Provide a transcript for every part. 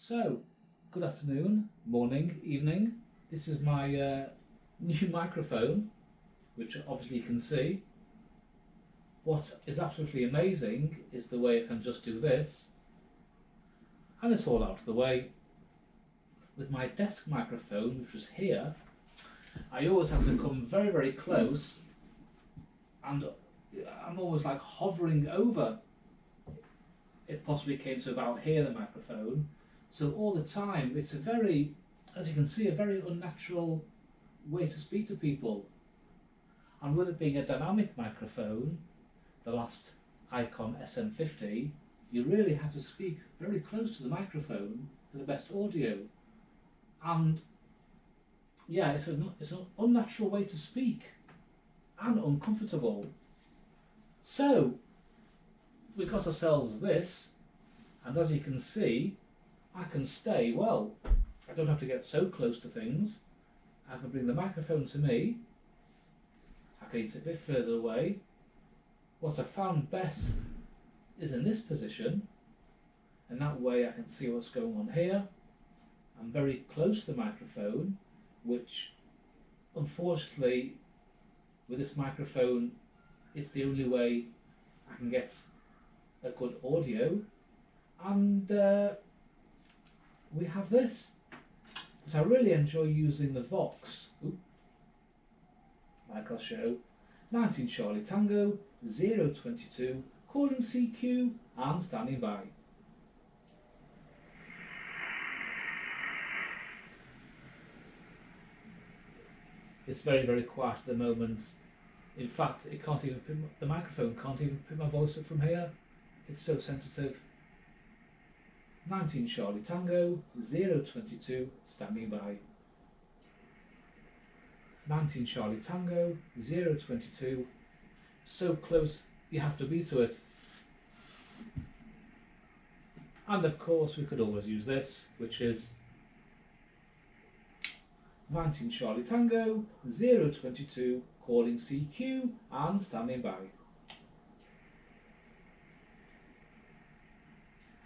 So, good afternoon, morning, evening. This is my new microphone, which obviously you can see. What is absolutely amazing is the way I can just do this, and it's all out of the way. With my desk microphone, which was here, I always have to come very, very close, and I'm always like hovering over. It possibly came to about here, the microphone. So all the time, it's a very, as you can see, a very unnatural way to speak to people. And with it being a dynamic microphone, the last Icom SM50, you really had to speak very close to the microphone for the best audio. And yeah, it's an unnatural way to speak and uncomfortable. So we got ourselves this, and as you can see, I can stay, well, I don't have to get so close to things. I can bring the microphone to me. I can get it a bit further away. What I found best is in this position, and that way I can see what's going on here. I'm very close to the microphone, which unfortunately with this microphone it's the only way I can get a good audio. And we have this, but I really enjoy using the Vox. Like I'll show. 19 Charlie Tango 022, calling CQ and standing by. It's very, very quiet at the moment. In fact, it can't even the microphone can't even pick my voice up from here. It's so sensitive. 19 Charlie Tango 022, standing by. 19 Charlie Tango 022, so close you have to be to it. And of course we could always use this, which is 19 Charlie Tango 022, calling CQ and standing by.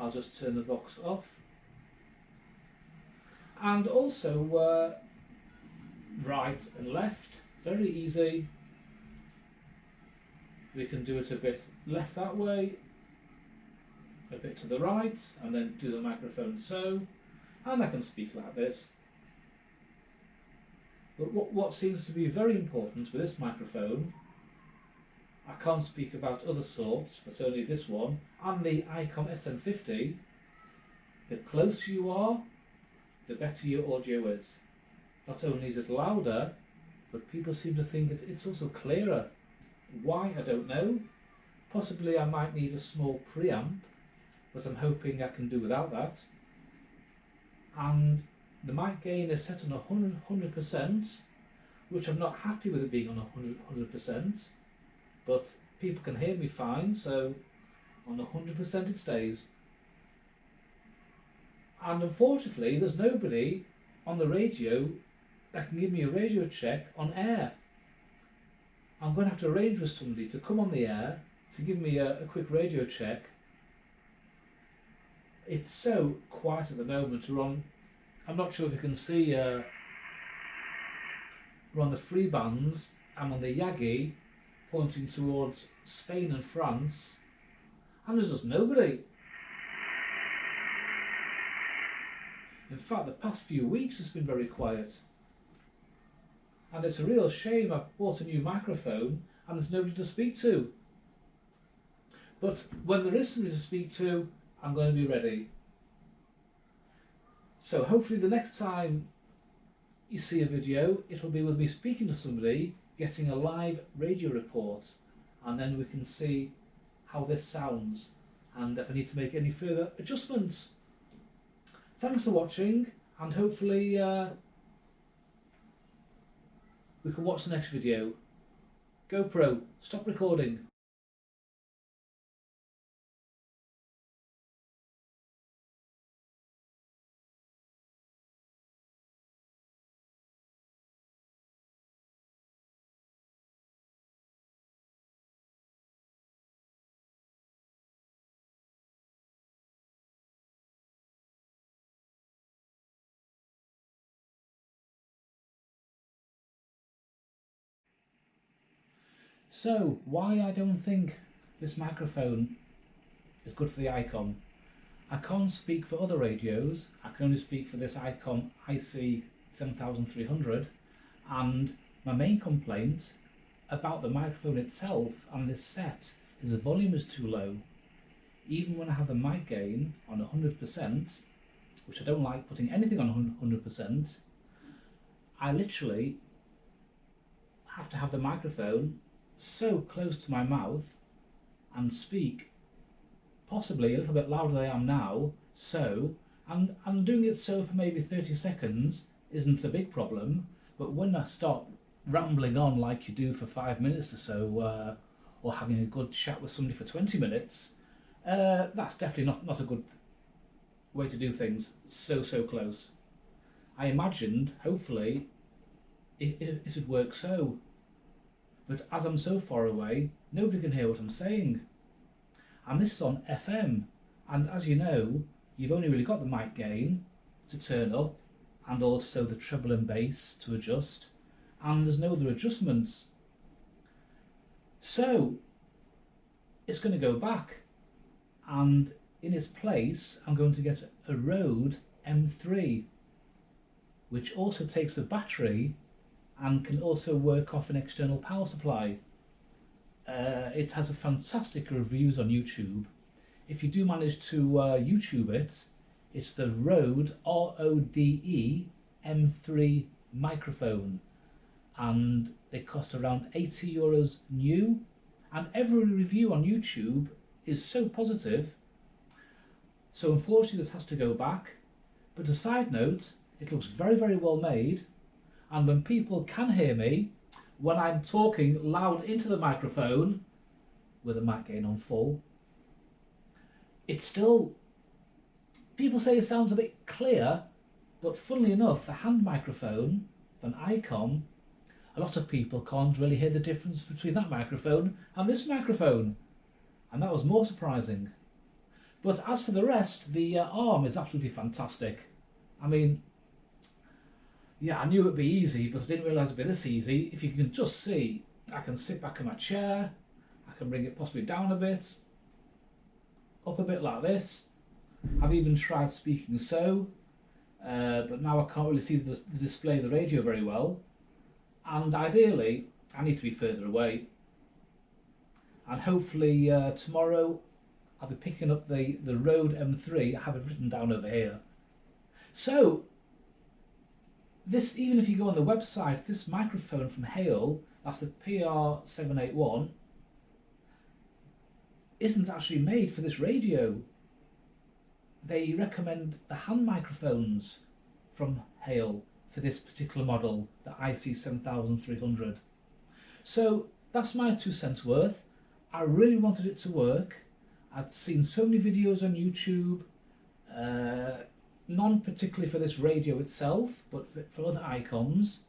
I'll just turn the Vox off. And also right and left, very easy. We can do it a bit left that way, a bit to the right, and then do the microphone so, and I can speak like this. But what seems to be very important with this microphone, I can't speak about other sorts, but only this one, and the Icom SM50, the closer you are, the better your audio is. Not only is it louder, but people seem to think it's also clearer. Why, I don't know. Possibly I might need a small preamp, but I'm hoping I can do without that. And the mic gain is set on 100%, which I'm not happy with it being on 100%, but people can hear me fine, so on 100% it stays. And unfortunately, there's nobody on the radio that can give me a radio check on air. I'm going to have to arrange with somebody to come on the air to give me a quick radio check. It's so quiet at the moment. I'm not sure if you can see, we're on the free bands. I'm on the Yagi, pointing towards Spain and France, and there's just nobody. In fact, the past few weeks it's been very quiet. And it's a real shame. I bought a new microphone and there's nobody to speak to. But when there is somebody to speak to, I'm going to be ready. So hopefully the next time you see a video, it'll be with me speaking to somebody, getting a live radio report, and then we can see how this sounds and if I need to make any further adjustments. Thanks for watching, and hopefully we can watch the next video. GoPro, stop recording. So, why I don't think this microphone is good for the Icom? I can't speak for other radios, I can only speak for this Icom IC 7300, and my main complaint about the microphone itself and this set is the volume is too low. Even when I have the mic gain on 100%, which I don't like putting anything on 100%, I literally have to have the microphone so close to my mouth and speak possibly a little bit louder than I am now, and doing it so for maybe 30 seconds isn't a big problem, but when I start rambling on like you do for 5 minutes or so, or having a good chat with somebody for 20 minutes, that's definitely not a good way to do things, so close. I imagined, hopefully, it would work so. But as I'm so far away, nobody can hear what I'm saying. And this is on FM, and as you know, you've only really got the mic gain to turn up, and also the treble and bass to adjust, and there's no other adjustments. So, it's going to go back, and in its place I'm going to get a Rode M3, which also takes a battery and can also work off an external power supply. It has a fantastic reviews on YouTube. If you do manage to YouTube it, it's the Rode RODE M3 microphone, and they cost around €80 new, and every review on YouTube is so positive. So unfortunately this has to go back, but a side note, it looks very well made, and when people can hear me when I'm talking loud into the microphone with the mic gain on full, it's still, people say it sounds a bit clear, but funnily enough, the hand microphone, an Icom, a lot of people can't really hear the difference between that microphone and this microphone, and that was more surprising. But as for the rest, the arm is absolutely fantastic. I mean, yeah, I knew it'd be easy, but I didn't realise it'd be this easy. If you can just see, I can sit back in my chair, I can bring it possibly down a bit, up a bit like this. I've even tried speaking so, but now I can't really see the display of the radio very well. And ideally, I need to be further away. And hopefully tomorrow I'll be picking up the Rode M3. I have it written down over here. So, this, even if you go on the website, this microphone from HEIL, that's the PR781, isn't actually made for this radio. They recommend the hand microphones from HEIL for this particular model, the IC7300. So that's my 2 cents worth. I really wanted it to work. I'd seen so many videos on YouTube, none particularly for this radio itself, but for other Icoms.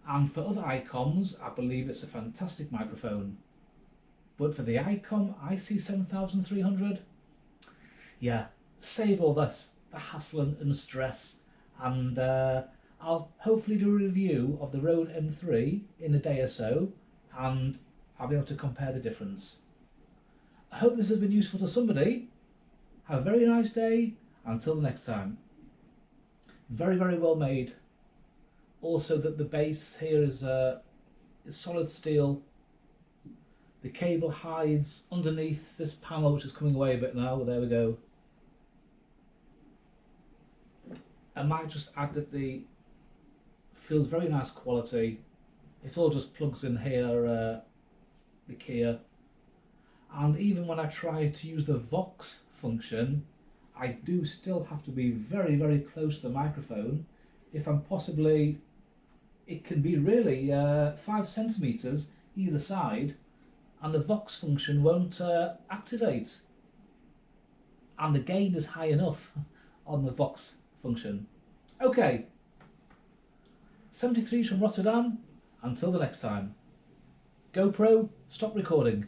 And for other Icoms, I believe it's a fantastic microphone. But for the Icom IC7300, yeah, save all this, the hassle and stress, and I'll hopefully do a review of the Rode M3 in a day or so, and I'll be able to compare the difference. I hope this has been useful to somebody. Have a very nice day. Until the next time. Very well made. Also that the base here is solid steel. The cable hides underneath this panel, which is coming away a bit now. There we go. I might just add that the feels very nice quality. It all just plugs in here, the keyer. And even when I try to use the Vox function, I do still have to be very close to the microphone. If I'm possibly, it can be really 5 centimeters either side, and the Vox function won't activate. And the gain is high enough on the Vox function. Okay, 73's from Rotterdam. Until the next time. GoPro, stop recording.